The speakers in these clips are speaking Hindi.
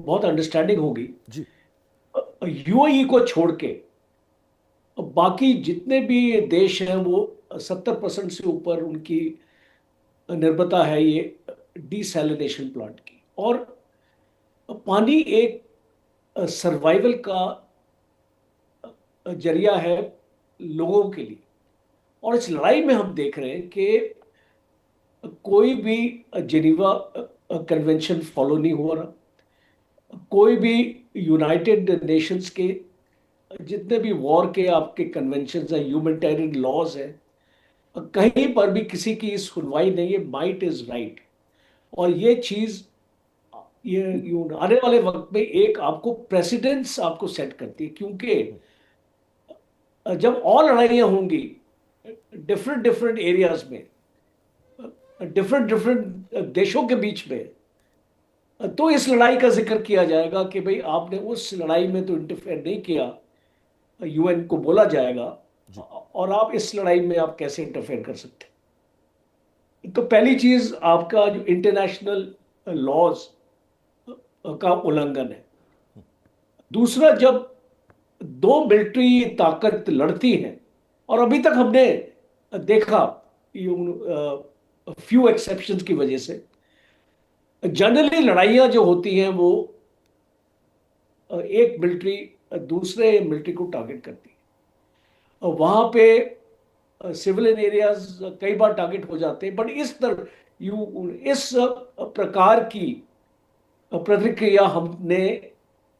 बहुत अंडरस्टैंडिंग होगी। जी। यूएई को छोड़ के बाकी जितने भी देश हैं वो 70% से ऊपर उनकी निर्भरता है ये डिसैलिनेशन प्लांट की। और पानी एक सर्वाइवल का जरिया है लोगों के लिए। और इस लड़ाई में हम देख रहे हैं कि कोई भी जेनीवा कन्वेंशन फॉलो नहीं हो रहा। कोई भी यूनाइटेड नेशंस के जितने भी वॉर के आपके कन्वेंशन है, ह्यूमैनिटेरियन लॉज है, कहीं पर भी किसी की सुनवाई नहीं है। Might is right. और ये चीज आने वाले वक्त में एक आपको प्रेसिडेंस आपको सेट करती है, क्योंकि जब और लड़ाइयां होंगी डिफरेंट डिफरेंट एरियाज में, डिफरेंट डिफरेंट देशों के बीच में, तो इस लड़ाई का जिक्र किया जाएगा कि भाई आपने उस लड़ाई में तो इंटरफेयर नहीं किया। यूएन को बोला जाएगा जी। और आप इस लड़ाई में आप कैसे इंटरफेयर कर सकते हैं। तो पहली चीज आपका जो इंटरनेशनल लॉज का उल्लंघन है। दूसरा, जब दो मिलिट्री ताकत लड़ती है, और अभी तक हमने देखा फ्यू एक्सेप्शंस की वजह से जनरली लड़ाइयां जो होती हैं वो एक मिलिट्री दूसरे मिलिट्री को टारगेट करती है। वहां पे सिविलियन एरियाज कई बार टारगेट हो जाते हैं, बट इस प्रकार की प्रतिक्रिया हमने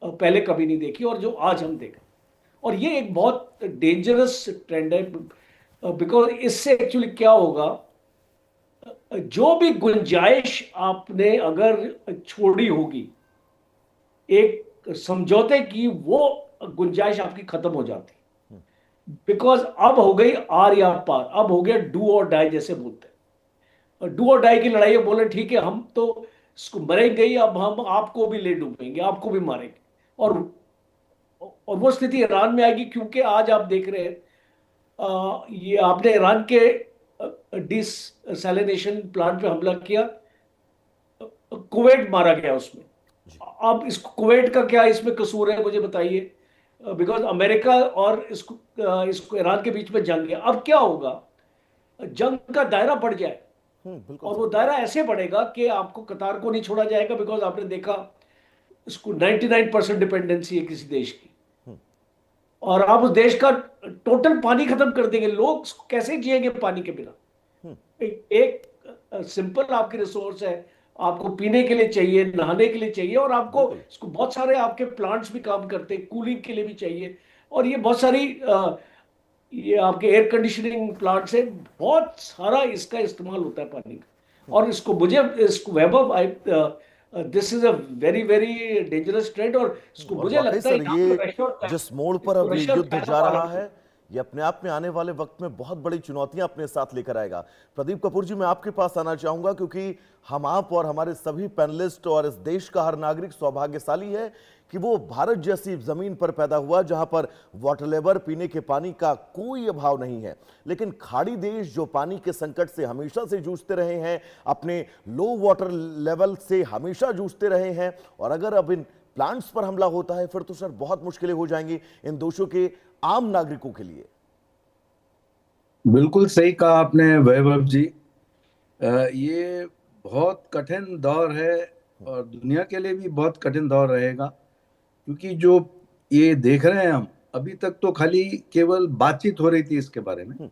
पहले कभी नहीं देखी, और जो आज हम देख। और ये एक बहुत डेंजरस ट्रेंड है, बिकॉज इससे एक्चुअली क्या होगा, जो भी गुंजाइश आपने अगर छोड़ी होगी एक समझौते की, वो गुंजाइश आपकी खत्म हो जाती। बिकॉज अब हो गई आर या पार, अब हो गया डू और डाई जैसे बोलते हैं। और डू और डाई की लड़ाई में बोले ठीक है हम तो इसको मरेंगे ही, अब हम आपको भी ले डूबेंगे, आपको भी मारेंगे। और वो स्थिति ईरान में आएगी, क्योंकि आज आप देख रहे हैं ये आपने ईरान के डिसैलिनेशन प्लांट पे हमला किया, कुवैत मारा गया उसमें। जी। अब इसको कुवैत का क्या इसमें कसूर है मुझे बताइए। बिकॉज अमेरिका और इसको ईरान के बीच में जंग है। अब क्या होगा, जंग का दायरा बढ़ जाए, बिल्कुल और सही। वो दायरा ऐसे बढ़ेगा कि आपको कतार को नहीं छोड़ा जाएगा। बिकॉज आपने देखा इसको 99% डिपेंडेंसी है किसी देश की, और आप उस देश का टोटल पानी खत्म कर देंगे। लोग कैसे जिएंगे पानी के बिना। एक सिंपल आपकी रिसोर्स है, आपको पीने के लिए चाहिए, नहाने के लिए चाहिए, और आपको बिल्कुल। इसको बहुत सारे आपके प्लांट्स भी काम करते हैं, कूलिंग के लिए भी चाहिए। और ये बहुत सारी ये आपके एयर कंडीशनिंग प्लांट्स है, बहुत सारा इसका इस्तेमाल होता है पानी का। और इसको Vaibhav, I this is a very very dangerous trend. और इसको और मुझे वाकई लगता है सर, यहाँ पर ये रशिया और जिस मोड़ पर इसको अब ये रशिया और युद्ध चाइना जा रहा पालन है, करें। ये अपने आप में आने वाले वक्त में बहुत बड़ी चुनौतियां अपने साथ लेकर आएगा। प्रदीप कपूर जी, मैं आपके पास आना चाहूंगा, क्योंकि हम, आप और हमारे सभी पैनलिस्ट और इस देश का हर नागरिक सौभाग्यशाली है कि वो भारत जैसी जमीन पर पैदा हुआ जहां पर वाटर लेवल, पीने के पानी का कोई अभाव नहीं है। लेकिन खाड़ी देश जो पानी के संकट से हमेशा से जूझते रहे हैं, अपने लो वाटर लेवल से हमेशा जूझते रहे हैं, और अगर अब इन प्लांट्स पर हमला होता है फिर तो सर बहुत मुश्किलें हो जाएंगी इन देशों के आम नागरिकों के लिए। बिल्कुल सही कहा आपने वैभव जी। ये बहुत कठिन दौर है, और दुनिया के लिए भी बहुत कठिन दौर रहेगा। क्योंकि जो ये देख रहे हैं हम, अभी तक तो खाली केवल बातचीत हो रही थी इसके बारे में।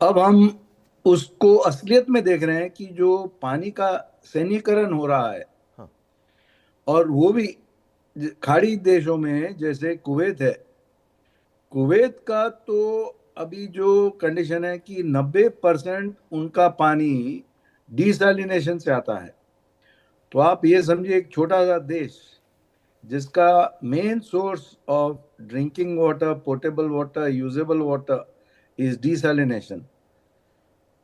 अब हम उसको असलियत में देख रहे हैं कि जो पानी का सैन्यीकरण हो रहा है, हाँ। और वो भी खाड़ी देशों में, जैसे कुवैत है। कुवैत का तो अभी जो कंडीशन है कि 90% उनका पानी डिसैलिनेशन से आता है। तो आप ये समझिए, एक छोटा सा देश जिसका main source of drinking water, portable water, usable water is desalination,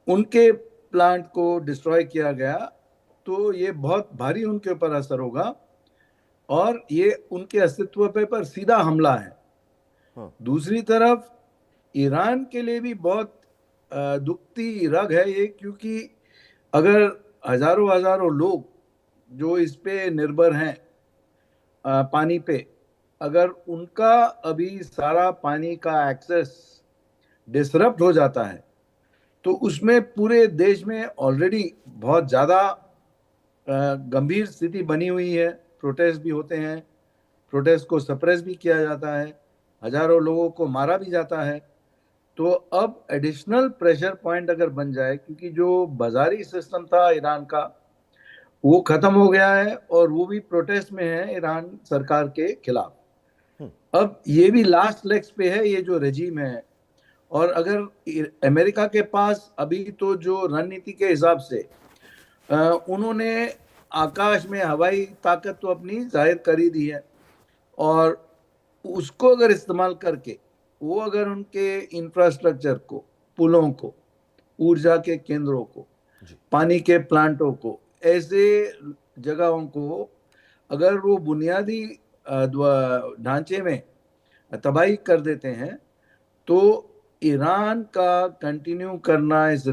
उनके प्लांट को डिस्ट्रॉय किया गया, तो ये बहुत भारी उनके ऊपर असर होगा, और ये उनके अस्तित्व पर सीधा हमला है। हाँ। दूसरी तरफ ईरान के लिए भी बहुत दुखती रग है ये, क्योंकि अगर हजारों हजारों लोग जो इस पे निर्भर हैं, पानी पे, अगर उनका अभी सारा पानी का एक्सेस डिसरप्ट हो जाता है तो उसमें पूरे देश में ऑलरेडी बहुत ज़्यादा गंभीर स्थिति बनी हुई है। प्रोटेस्ट भी होते हैं, प्रोटेस्ट को सप्रेस भी किया जाता है, हजारों लोगों को मारा भी जाता है। तो अब एडिशनल प्रेशर पॉइंट अगर बन जाए, क्योंकि जो बाजारी सिस्टम था ईरान का वो खत्म हो गया है और वो भी प्रोटेस्ट में है ईरान सरकार के खिलाफ। अब ये भी लास्ट लेग्स पे है ये जो रेजिम है। और अगर अमेरिका के पास अभी तो जो रणनीति के हिसाब से उन्होंने आकाश में हवाई ताकत तो अपनी जाहिर कर ही दी है, और उसको अगर इस्तेमाल करके वो अगर उनके इंफ्रास्ट्रक्चर को, पुलों को, ऊर्जा के केंद्रों को, पानी के प्लांटों को, ऐसे जगहों को अगर वो बुनियादी ढांचे में तबाही कर देते हैं तो ईरान का कंटिन्यू करना इस